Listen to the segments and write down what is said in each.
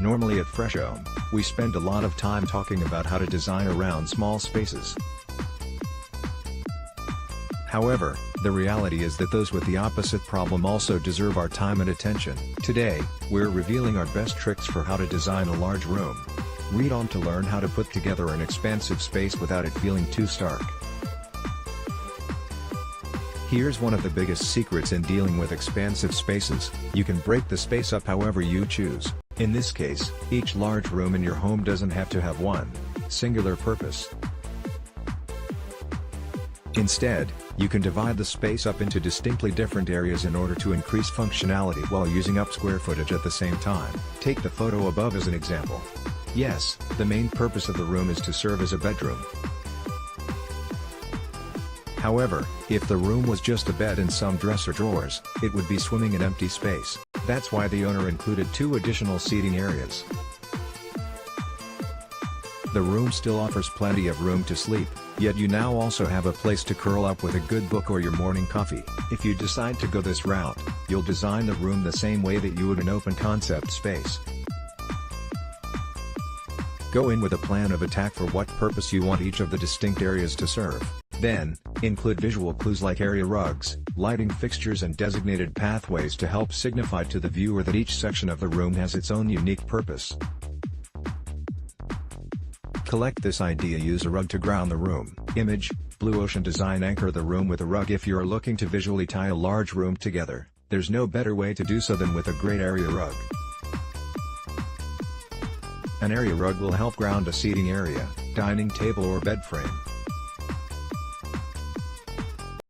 Normally at Freshome, we spend a lot of time talking about how to design around small spaces. However, the reality is that those with the opposite problem also deserve our time and attention. Today, we're revealing our best tricks for how to design a large room. Read on to learn how to put together an expansive space without it feeling too stark. Here's one of the biggest secrets in dealing with expansive spaces: you can break the space up however you choose. In this case, each large room in your home doesn't have to have one singular purpose. Instead, you can divide the space up into distinctly different areas in order to increase functionality while using up square footage at the same time. Take the photo above as an example. Yes, the main purpose of the room is to serve as a bedroom. However, if the room was just a bed and some dresser drawers, it would be swimming in empty space. That's why the owner included 2 additional seating areas. The room still offers plenty of room to sleep, yet you now also have a place to curl up with a good book or your morning coffee. If you decide to go this route, you'll design the room the same way that you would an open concept space. Go in with a plan of attack for what purpose you want each of the distinct areas to serve. Then, include visual clues like area rugs, lighting fixtures and designated pathways to help signify to the viewer that each section of the room has its own unique purpose. Collect this idea. Use a rug to ground the room. Image, Blue Ocean Design. Anchor the room with a rug. If you're looking to visually tie a large room together, there's no better way to do so than with a great area rug. An area rug will help ground a seating area, dining table or bed frame.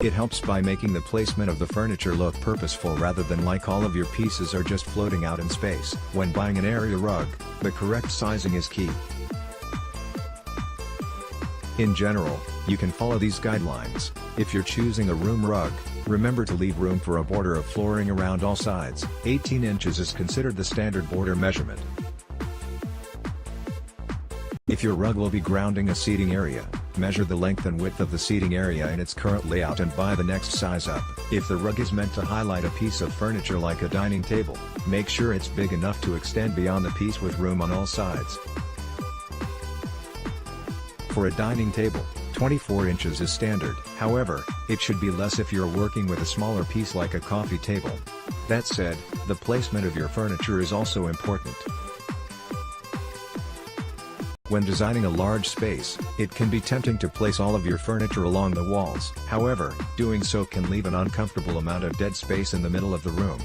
It helps by making the placement of the furniture look purposeful rather than like all of your pieces are just floating out in space. When buying an area rug, the correct sizing is key. In general, you can follow these guidelines. If you're choosing a room rug, remember to leave room for a border of flooring around all sides. 18 inches is considered the standard border measurement. If your rug will be grounding a seating area, measure the length and width of the seating area in its current layout and buy the next size up. If the rug is meant to highlight a piece of furniture like a dining table, make sure it's big enough to extend beyond the piece with room on all sides. For a dining table, 24 inches is standard. However, it should be less if you're working with a smaller piece like a coffee table. That said, the placement of your furniture is also important. When designing a large space, it can be tempting to place all of your furniture along the walls. However, doing so can leave an uncomfortable amount of dead space in the middle of the room.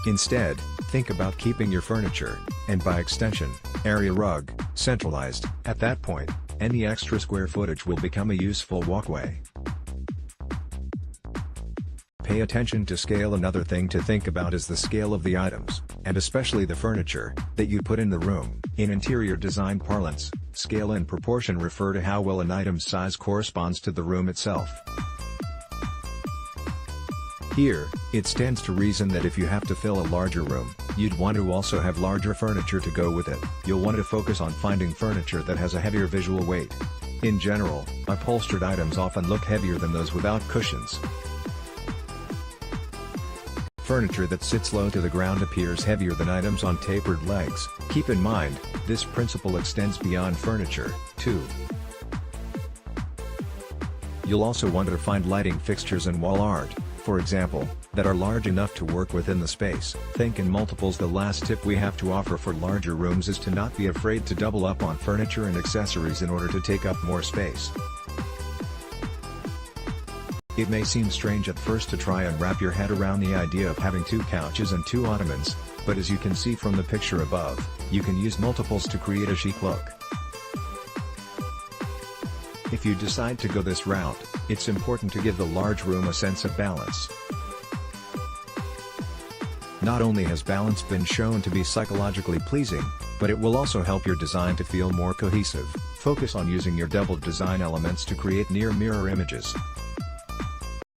Instead, think about keeping your furniture, and by extension, area rug, centralized. At that point, any extra square footage will become a useful walkway. Pay attention to scale. Another thing to think about is the scale of the items, and especially the furniture, that you put in the room. In interior design parlance, scale and proportion refer to how well an item's size corresponds to the room itself. Here, it stands to reason that if you have to fill a larger room, you'd want to also have larger furniture to go with it. You'll want to focus on finding furniture that has a heavier visual weight. In general, upholstered items often look heavier than those without cushions. Furniture that sits low to the ground appears heavier than items on tapered legs. Keep in mind, this principle extends beyond furniture, too. You'll also want to find lighting fixtures and wall art, for example, that are large enough to work within the space. Think in multiples. The last tip we have to offer for larger rooms is to not be afraid to double up on furniture and accessories in order to take up more space. It may seem strange at first to try and wrap your head around the idea of having 2 couches and 2 ottomans, but as you can see from the picture above, you can use multiples to create a chic look. If you decide to go this route, it's important to give the large room a sense of balance. Not only has balance been shown to be psychologically pleasing, but it will also help your design to feel more cohesive. Focus on using your doubled design elements to create near mirror images.